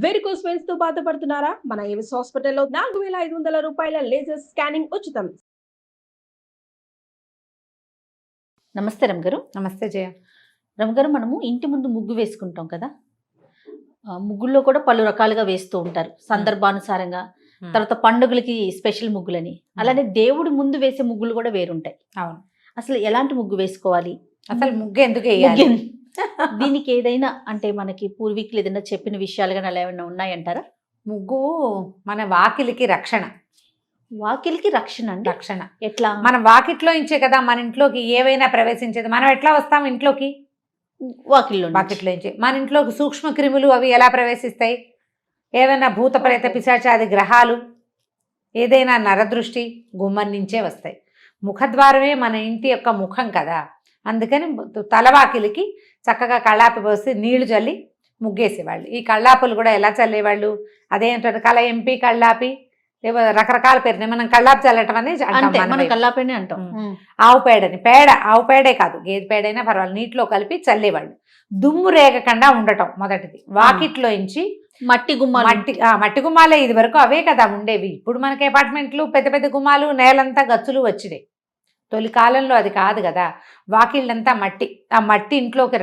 Varicose veins తో బాధపడుతున్నారా? మన ఏవిస్ హాస్పిటల్లో 4500 రూపాయల లేజర్ స్కానింగ్ ఉచితం. నమస్తే రమగారు. నమస్తే జయ. రమగారు, మనము ఇంటి ముందు ముగ్గు వేసుకుంటాం కదా, ముగ్గుల్లో కూడా పలు రకాలుగా వేస్తూ ఉంటారు సందర్భానుసారంగా. తర్వాత పండుగలకి స్పెషల్ ముగ్గులని, అలానే దేవుడి ముందు వేసే ముగ్గులు కూడా వేరుంటాయి. అవును. అసలు ఎలాంటి ముగ్గు వేసుకోవాలి, అసలు ముగ్గు ఎందుకు వేయాలి, దీనికి ఏదైనా అంటే మనకి పూర్వీకులు ఏదైనా చెప్పిన విషయాలు కానీ అలా ఏమైనా ఉన్నాయంటారా? ముగ్గు మన వాకిలికి రక్షణ. వాకిలికి రక్షణ అండి? రక్షణ ఎట్లా? మన వాకిట్లో ఇంచే కదా మన ఇంట్లోకి ఏవైనా ప్రవేశించేది. మనం ఎట్లా వస్తాం ఇంట్లోకి? వాకిట్లో ఇంచే. మన ఇంట్లోకి సూక్ష్మ క్రిములు అవి ఎలా ప్రవేశిస్తాయి? ఏవైనా భూత ప్రేత పిశాచాది గ్రహాలు, ఏదైనా నరదృష్టి గుమ్మం నుంచే వస్తాయి. ముఖద్వారమే మన ఇంటి యొక్క ముఖం కదా. అందుకని తలవాకిలికి చక్కగా కళ్ళాపి పోసి నీళ్లు చల్లి ముగ్గేసేవాళ్ళు. ఈ కళ్ళాపులు కూడా ఎలా చల్లేవాళ్ళు? అదేంటారు, కళ ఎంపీ కళ్ళాపి, లేకపోతే రకరకాల పేరుని మనం కళ్ళాపి చల్లటం అనేది అంటాం. ఆవు పేడని, ఆవు పేడే కాదు, గేదె పేడైనా పర్వాలేదు, నీటిలో కలిపి చల్లేవాళ్ళు. దుమ్ము రేగకుండా ఉండటం మొదటిది. వాకిట్లో ఇంచి మట్టి గుమ్మాలే ఇది వరకు అవే కదా ఉండేవి. ఇప్పుడు మనకి అపార్ట్మెంట్లు పెద్ద పెద్ద గుమ్మాలు, నేలంతా గచ్చులు వచ్చినాయి. తొలి కాలంలో అది కాదు కదా. వాకిళ్ళంతా మట్టి, ఆ మట్టి ఇంట్లోకి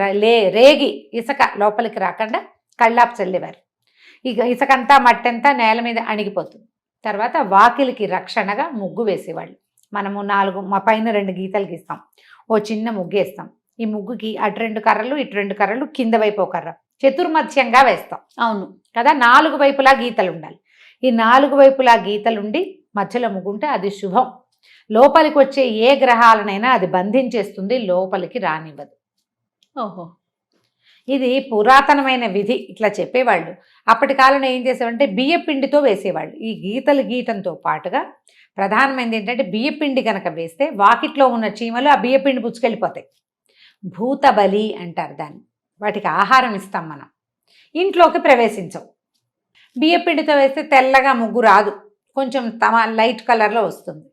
రేగి ఇసుక లోపలికి రాకుండా కళ్ళాపు చల్లేవారు. ఇక ఇసుకంతా మట్టి అంతా నేల మీద అణిగిపోతుంది. తర్వాత వాకిలికి రక్షణగా ముగ్గు వేసేవాళ్ళు. మనము పైన 2 గీతలు గీస్తాం, ఓ చిన్న ముగ్గు వేస్తాం. ఈ ముగ్గుకి అటు 2 కర్రలు ఇటు 2 కర్రలు, కింద వైపు ఒక కర్ర, చతుర్మధ్యంగా వేస్తాం. అవును కదా, 4 వైపులా గీతలు ఉండాలి. ఈ 4 వైపులా గీతలుండి మధ్యలో ముగ్గుంటే అది శుభం. లోపలికి వచ్చే ఏ గ్రహాలనైనా అది బంధించేస్తుంది, లోపలికి రానివ్వదు. ఓహో, ఇది పురాతనమైన విధి, ఇట్లా చెప్పేవాళ్ళు. అప్పటి కాలంలో ఏం చేసేవాళ్ళంటే బియ్యపిండితో వేసేవాళ్ళు. ఈ గీతలు గీయటంతో పాటుగా ప్రధానమైనది ఏంటంటే బియ్యపిండి కనుక వేస్తే వాకిట్లో ఉన్న చీమలు ఆ బియ్యపిండి పుచ్చుకెళ్ళిపోతాయి. భూతబలి అంటారు దాన్ని. వాటికి ఆహారం ఇస్తాం మనం, ఇంట్లోకి ప్రవేశించవు. బియ్యపిండితో వేస్తే తెల్లగా ముగ్గు రాదు, కొంచెం లైట్ కలర్లో వస్తుంది.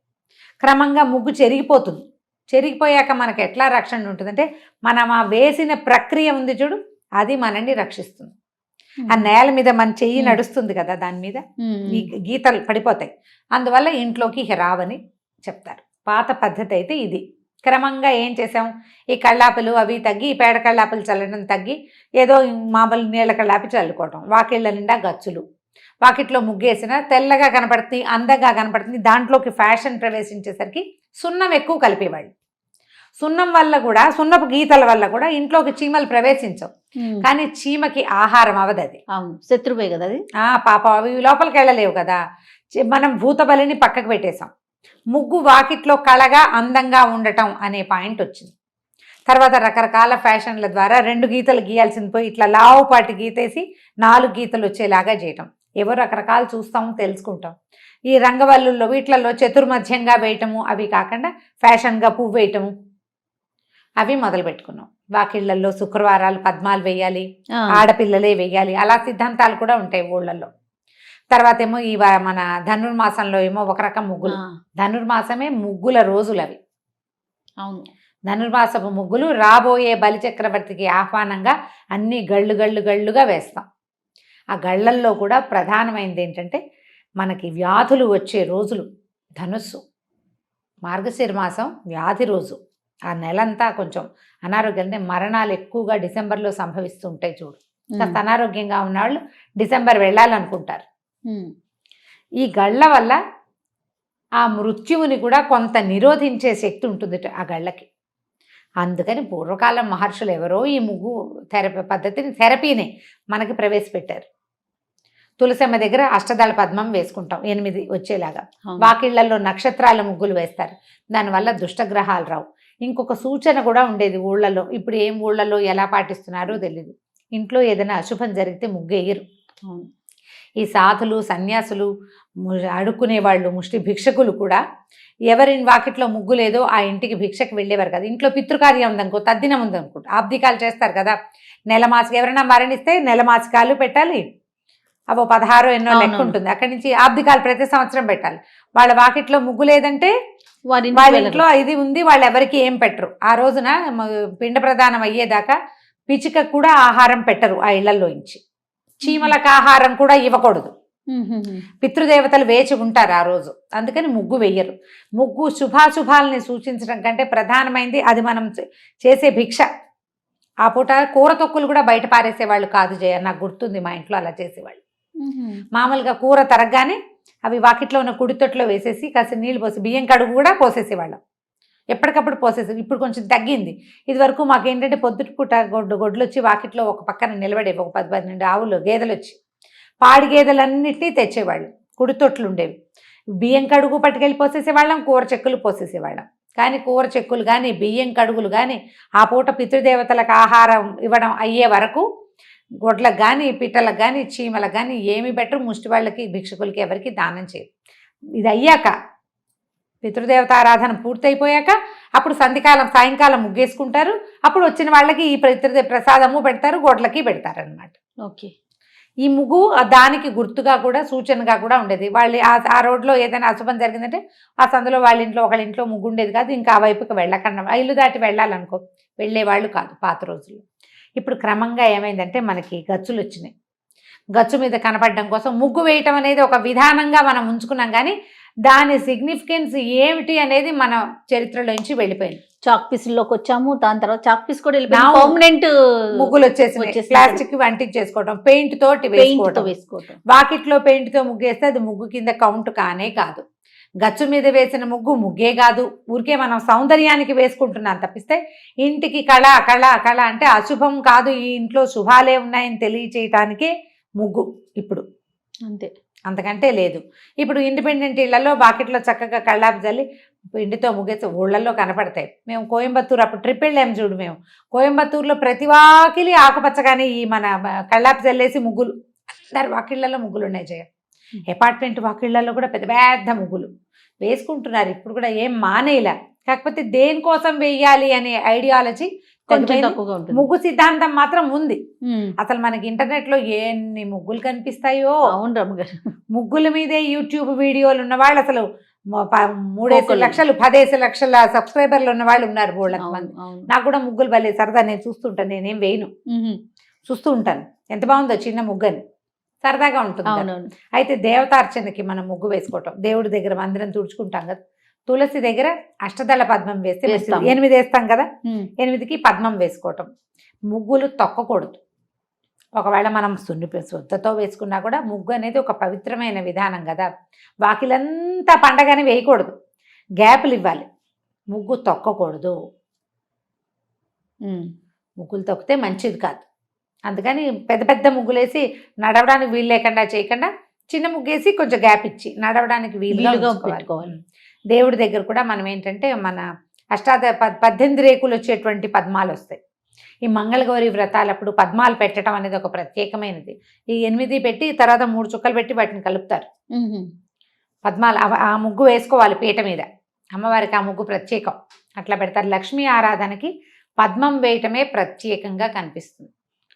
క్రమంగా ముగ్గు చెరిగిపోతుంది. చెరిగిపోయాక మనకు ఎట్లా రక్షణ ఉంటుందంటే, మనం ఆ వేసిన ప్రక్రియ ఉంది చూడు, అది మనల్ని రక్షిస్తుంది. ఆ నేల మీద మన చెయ్యి నడుస్తుంది కదా, దాని మీద ఈ గీతలు పడిపోతాయి. అందువల్ల ఇంట్లోకి రావని చెప్తారు. పాత పద్ధతి అయితే ఇది. క్రమంగా ఏం చేసాం, ఈ కళ్ళాపులు అవి తగ్గి, ఈ పేడ కళ్ళాపులు చల్లడం తగ్గి, ఏదో మామూలు నీళ్ళ కళ్ళాపి చల్లుకోవటం. వాకిళ్ళ నిండా గచ్చులు, వాకిట్లో ముగ్గేసిన తెల్లగా కనపడుతుంది, అందంగా కనపడుతుంది. దాంట్లోకి ఫ్యాషన్ ప్రవేశించేసరికి సున్నం ఎక్కువ కలిపేవాళ్ళు. సున్నం వల్ల కూడా, సున్నపు గీతల వల్ల కూడా ఇంట్లోకి చీమలు ప్రవేశించవు. కానీ చీమకి ఆహారం అవదు అది. శత్రువే కదా అది. పాప అవి లోపలికి వెళ్ళలేవు కదా. మనం భూతబలిని పక్కకు పెట్టేశాం. ముగ్గు వాకిట్లో కళగా అందంగా ఉండటం అనే పాయింట్ వచ్చింది. తర్వాత రకరకాల ఫ్యాషన్ల ద్వారా 2 గీతలు గీయాల్సింది పోయి ఇట్లా లావుపాటి గీతేసి 4 గీతలు వచ్చేలాగా చేయటం. ఎవరు రకరకాలు చూస్తాము, తెలుసుకుంటాం. ఈ రంగవల్లుల్లో వీటిలలో చతుర్మధ్యంగా వేయటము అవి కాకుండా ఫ్యాషన్గా పువ్వు వేయటము అవి మొదలు పెట్టుకున్నాం. వాకిళ్లలో శుక్రవారాలు పద్మాలు వేయాలి, ఆడపిల్లలే వేయాలి, అలా సిద్ధాంతాలు కూడా ఉంటాయి ఊళ్ళల్లో. తర్వాత ఏమో ఈ మన ధనుర్మాసంలో ఏమో ఒక రకం ముగ్గులు. ధనుర్మాసమే ముగ్గుల రోజులు అవి. అవును, ధనుర్మాసపు ముగ్గులు రాబోయే బలిచక్రవర్తికి ఆహ్వానంగా అన్ని గళ్ళుగా వేస్తాం. ఆ గళ్ళల్లో కూడా ప్రధానమైనది ఏంటంటే, మనకి వ్యాధులు వచ్చే రోజులు ధనుస్సు, మార్గశిర మాసం వ్యాధి రోజు. ఆ నెలంతా కొంచెం అనారోగ్యం, అంటే మరణాలు ఎక్కువగా డిసెంబర్లో సంభవిస్తూ ఉంటాయి చూడు. కాస్త అనారోగ్యంగా ఉన్నవాళ్ళు డిసెంబర్ వెళ్ళాలనుకుంటారు. ఈ గళ్ళ వల్ల ఆ మృత్యువుని కూడా కొంత నిరోధించే శక్తి ఉంటుంది ఆ గళ్ళకి. అందుకని పూర్వకాలం మహర్షులు ఎవరో ఈ ముగ్గు పద్ధతిని, థెరపీని మనకి ప్రవేశపెట్టారు. తులసమ్మ దగ్గర అష్టదళ పద్మం వేసుకుంటాం 8 వచ్చేలాగా. వాకిళ్లలో నక్షత్రాల ముగ్గులు వేస్తారు, దానివల్ల దుష్టగ్రహాలు రావు. ఇంకొక సూచన కూడా ఉండేది ఊళ్ళల్లో. ఇప్పుడు ఏం ఊళ్ళల్లో ఎలా పాటిస్తున్నారో తెలీదు. ఇంట్లో ఏదైనా అశుభం జరిగితే ముగ్గు వేయరు. ఈ సాధులు, సన్యాసులు, అడుక్కునే వాళ్ళు, ముష్టి భిక్షకులు కూడా ఎవరి వాకిట్లో ముగ్గు లేదో ఆ ఇంటికి భిక్షకు వెళ్ళేవారు కదా. ఇంట్లో పితృకార్యం ఉందనుకో, తద్దినం ఉందనుకో, ఆబ్దికాలు చేస్తారు కదా. నెలమాసిక ఎవరైనా మరణిస్తే నెలమాసికాలు పెట్టాలి, అవో 16 ఎన్నో లెక్క ఉంటుంది. అక్కడి నుంచి ఆబ్దికాలు ప్రతి సంవత్సరం పెట్టాలి. వాళ్ళ వాకిట్లో ముగ్గు లేదంటే వాళ్ళ ఇంట్లో ఇది ఉంది, వాళ్ళు ఎవరికి ఏం పెట్టరు. ఆ రోజున పిండ ప్రదానం అయ్యేదాకా పిచ్చిక కూడా ఆహారం పెట్టరు ఆ ఇళ్లలో నుంచి. చీమలకు ఆహారం కూడా ఇవ్వకూడదు. పితృదేవతలు వేచి ఉంటారు ఆ రోజు, అందుకని ముగ్గు వెయ్యరు. ముగ్గు శుభాశుభాలని సూచించడం కంటే ప్రధానమైంది అది మనం చేసే భిక్ష. ఆ పూట కూర తొక్కులు కూడా బయట పారేసేవాళ్ళు కాదు జయ, నాకు గుర్తుంది మా ఇంట్లో అలా చేసేవాళ్ళు. మామూలుగా కూర తరగగానే అవి వాకిట్లో ఉన్న కుడితొట్లో వేసేసి కాస్త నీళ్ళు పోసి బియ్యం కడుగు కూడా పోసేసేవాళ్ళం, ఎప్పటికప్పుడు పోసేసి. ఇప్పుడు కొంచెం తగ్గింది. ఇది వరకు మాకేంటంటే పొద్దుటిపూట గొడ్లు వచ్చి వాకిట్లో ఒక పక్కన నిలబడేవి, ఒక 10-12 ఆవులు గేదెలు వచ్చి పాడి గేదెలన్నిటినీ తెచ్చేవాళ్ళు, కుడితొట్లు ఉండేవి. బియ్యం కడుగు పట్టుకెళ్ళి పోసేసేవాళ్ళం, కూర చెక్కులు పోసేసేవాళ్ళం. కానీ కూర చెక్కులు కానీ బియ్యం కడుగులు కానీ ఆ పూట పితృదేవతలకు ఆహారం ఇవ్వడం అయ్యే వరకు గొడ్లకు కానీ పిట్టలకు కానీ చీమలకు కానీ ఏమి బెటర్, ముష్టి వాళ్ళకి భిక్షకులకి ఎవరికి దానం చేయరు. ఇది అయ్యాక పితృదేవత ఆరాధన పూర్తయిపోయాక అప్పుడు సాయంకాలం ముగ్గేసుకుంటారు. అప్పుడు వచ్చిన వాళ్ళకి ఈ ప్రసాదము పెడతారు, గొడ్లకి పెడతారు అన్నమాట. ఓకే. ఈ ముగ్గు దానికి గుర్తుగా కూడా సూచనగా కూడా ఉండేది. వాళ్ళు ఆ రోడ్లో ఏదైనా అశుభం జరిగిందంటే ఆ సందులో వాళ్ళ ఇంట్లో ఒకళ్ళ ఇంట్లో ముగ్గు ఉండేది కాదు, ఇంకా ఆ వైపుకి వెళ్ళకుండా ఇల్లు దాటి వెళ్ళాలనుకో వెళ్ళేవాళ్ళు కాదు పాత రోజుల్లో. ఇప్పుడు క్రమంగా ఏమైందంటే మనకి గచ్చులు వచ్చినాయి. గచ్చు మీద కనపడడం కోసం ముగ్గు వేయటం అనేది ఒక విధానంగా మనం ఉంచుకున్నాం, కానీ దాని సిగ్నిఫికెన్స్ ఏమిటి అనేది మన చరిత్రలోంచి వెళ్ళిపోయింది. చాక్ పీసుల్లోకి వచ్చాము, దాని తర్వాత చాక్ పీస్ కూడా పర్మనెంట్ ముగ్గులు వచ్చేసి ప్లాస్టిక్ అంటించేసుకోవడం, పెయింట్ తోటి వేసుకోవడం. వాకిట్లో పెయింట్ తో ముగ్గేస్తే అది ముగ్గు కింద కౌంట్ కానే కాదు. గచ్చు మీద వేసిన ముగ్గే కాదు, ఊరికే మనం సౌందర్యానికి వేసుకుంటున్నాం తప్పిస్తే ఇంటికి కళ కళ కళ అంటే అశుభం కాదు, ఈ ఇంట్లో శుభాలే ఉన్నాయని తెలియచేయటానికే ముగ్గు ఇప్పుడు, అంతే, అంతకంటే లేదు. ఇప్పుడు ఇండిపెండెంట్ ఇళ్లలో బాకెట్లో చక్కగా కళ్ళాపు జల్లి ఇంటితో ముగ్గేసి ఊళ్ళల్లో కనపడతాయి. మేము కోయంబత్తూరు అప్పుడు ట్రిప్ వెళ్ళాము చూడు, మేము కోయంబత్తూరులో ప్రతి వాకిలి ఆకుపచ్చగానే ఈ మన కళ్ళాపు జల్లేసి ముగ్గులు, అందరు వాకిళ్లలో ముగ్గులు ఉన్నాయి జయ. అపార్ట్మెంట్ వాకిళ్లలో కూడా పెద్ద పెద్ద ముగ్గులు వేసుకుంటున్నారు ఇప్పుడు కూడా, ఏం మానేలా. కాకపోతే దేనికోసం వేయాలి అనే ఐడియాలజీ ముగ్గు సిద్ధాంతం మాత్రం ఉంది. అసలు మనకి ఇంటర్నెట్ లో ఎన్ని ముగ్గులు కనిపిస్తాయో, ముగ్గుల మీదే యూట్యూబ్ వీడియోలు ఉన్న వాళ్ళు అసలు 3 లక్షలు 10 లక్షల సబ్స్క్రైబర్లు ఉన్న వాళ్ళు ఉన్నారు బోళ్ళకి మంది. నాకు కూడా ముగ్గులు భలే సరదా, నేను చూస్తుంటాను, నేనేం వేయను, చూస్తూ ఉంటాను ఎంత బాగుందో చిన్న ముగ్గని, సరదాగా ఉంటుంది. అయితే దేవతార్చనకి మనం ముగ్గు వేసుకోవటం, దేవుడి దగ్గర మందిరం తుడుచుకుంటాం కదా, తులసి దగ్గర అష్టదళ పద్మం వేస్తే 8 వేస్తాం కదా, 8కి పద్మం వేసుకోవటం. ముగ్గులు తొక్కకూడదు. ఒకవేళ మనం శ్రద్ధతో వేసుకున్నా కూడా ముగ్గు అనేది ఒక పవిత్రమైన విధానం కదా. వాకిలంతా పండగని వేయకూడదు, గ్యాపులు ఇవ్వాలి. ముగ్గు తొక్కకూడదు, ముగ్గులు తొక్కితే మంచిది కాదు. అందుకని పెద్ద పెద్ద ముగ్గులేసి నడవడానికి వీలు లేకుండా చేయకుండా చిన్న ముగ్గేసి కొంచెం గ్యాప్ ఇచ్చి నడవడానికి వీలుగా పెట్టుకోవాలి. దేవుడి దగ్గర కూడా మనం ఏంటంటే మన 18 రేకులు వచ్చేటువంటి పద్మాలు వస్తాయి. ఈ మంగళగౌరి వ్రతాలప్పుడు పద్మాలు పెట్టడం అనేది ఒక ప్రత్యేకమైనది. ఈ 8 పెట్టి తర్వాత 3 చుక్కలు పెట్టి వాటిని కలుపుతారు. పద్మాలు ఆ ముగ్గు వేసుకోవాలి పీట మీద, అమ్మవారికి ఆ ముగ్గు ప్రత్యేకం, అట్లా పెడతారు. లక్ష్మీ ఆరాధనకి పద్మం వేయటమే ప్రత్యేకంగా కనిపిస్తుంది.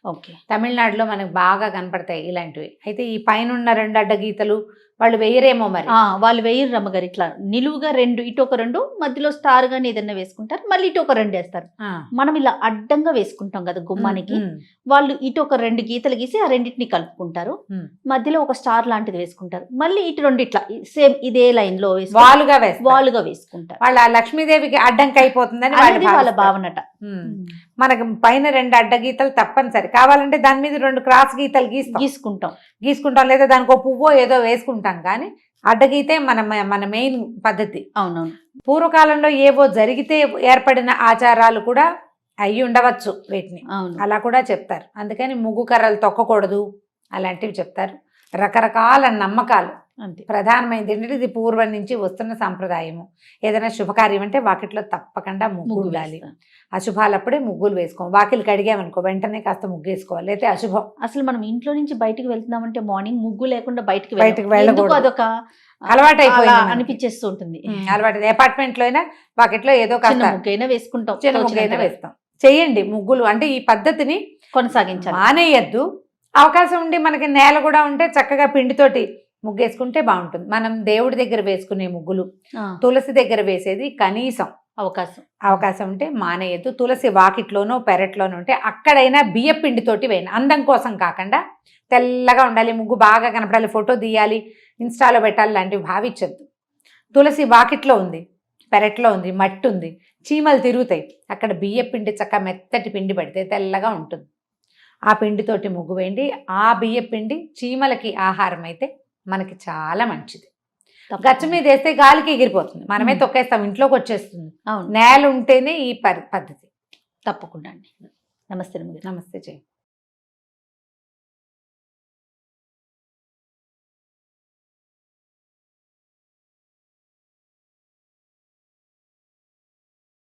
ఓకే, తమిళనాడులో మనకు బాగా కనపడతాయి ఇలాంటివి. అయితే ఈ పైన 2 అడ్డగీతలు వాళ్ళు వేయరేమో మరి. వాళ్ళు వేయరు రమ్మగారు, ఇట్లా నిలువుగా 2 ఇటు ఒక 2 మధ్యలో స్టార్ గానీ ఏదైనా వేసుకుంటారు, మళ్ళీ ఇటు ఒక 2 వేస్తారు. మనం ఇలా అడ్డంగా వేసుకుంటాం కదా గుమ్మానికి, వాళ్ళు ఇటు ఒక 2 గీతలు గీసి ఆ రెండింటిని కలుపుకుంటారు, మధ్యలో ఒక స్టార్ లాంటిది వేసుకుంటారు, మళ్ళీ ఇటు 2 ఇట్లా సేమ్ ఇదే లైన్ లో వాలుగా వేసుకుంటారు. వాళ్ళ లక్ష్మీదేవికి అడ్డంకి అయిపోతుందని వాళ్ళ భావనట. మనకు పైన 2 అడ్డగీతలు తప్పనిసరి, కావాలంటే దాని మీద 2 క్రాస్ గీతలు గీసుకుంటాం, లేదా దానికి ఒక పువ్వో ఏదో వేసుకుంటాం. కానీ అడ్డగీతే మన మెయిన్ పద్ధతి. అవునవును. పూర్వకాలంలో ఏవో జరిగితే ఏర్పడిన ఆచారాలు కూడా అయ్యి ఉండవచ్చు వీటిని, అలా కూడా చెప్తారు. అందుకని ముగ్గు కర్రలు తొక్కకూడదు అలాంటివి చెప్తారు. రకరకాల నమ్మకాలు. అంతే, ప్రధానమైనది ఏంటంటే ఇది పూర్వం నుంచి వస్తున్న సంప్రదాయము. ఏదైనా శుభకార్యం అంటే వాకిట్లో తప్పకుండా ముగ్గు ఉండాలి. అశుభాలప్పుడే ముగ్గులు వేసుకోవాలి. వాకిలు కడిగామనుకో వెంటనే కాస్త ముగ్గు వేసుకోవాలి, అయితే అశుభం. అసలు మనం ఇంట్లో నుంచి బయటికి వెళ్తున్నామంటే మార్నింగ్ ముగ్గు లేకుండా బయటికి వెళ్ళకూడదు, అదొక అలవాటు అయిపోయింది, అనిపించేస్తూ ఉంటుంది. అలవాటు. అపార్ట్మెంట్ లో అయినా వాకిట్లో ఏదో కాస్త ముగ్గైనా వేసుకుంటాం, చిన్న ముగ్గైనా వేస్తాం. చెయ్యండి ముగ్గులు, అంటే ఈ పద్ధతిని కొనసాగించాలి, మానేయద్దు. అవకాశం ఉండి మనకి నేల కూడా ఉంటే చక్కగా పిండితోటి ముగ్గేసుకుంటే బాగుంటుంది. మనం దేవుడి దగ్గర వేసుకునే ముగ్గులు, తులసి దగ్గర వేసేది కనీసం అవకాశం ఉంటే మానేయద్దు. తులసి వాకిట్లోనో పెరట్లోనో ఉంటే అక్కడైనా బియ్య పిండితోటి వేయండి. అందం కోసం కాకుండా తెల్లగా ఉండాలి, ముగ్గు బాగా కనపడాలి, ఫోటో తీయాలి, ఇన్స్టాలో పెట్టాలి లాంటివి భావించద్దు. తులసి వాకిట్లో ఉంది, పెరట్లో ఉంది, మట్టి ఉంది, చీమలు తిరుగుతాయి, అక్కడ బియ్య పిండి చక్క మెత్తటి పిండి పెడితే తెల్లగా ఉంటుంది. ఆ పిండితోటి ముగ్గు వేయండి. ఆ బియ్య పిండి చీమలకి ఆహారం అయితే మనకి చాలా మంచిది. గచ్చ మీద వేస్తే గాలికి ఎగిరిపోతుంది, మనమే తొక్కేస్తాం, ఇంట్లోకి వచ్చేస్తుంది. నేల ఉంటేనే ఈ పద్ధతి. తప్పకుండా అండి. నమస్తే. నమస్తే జయ.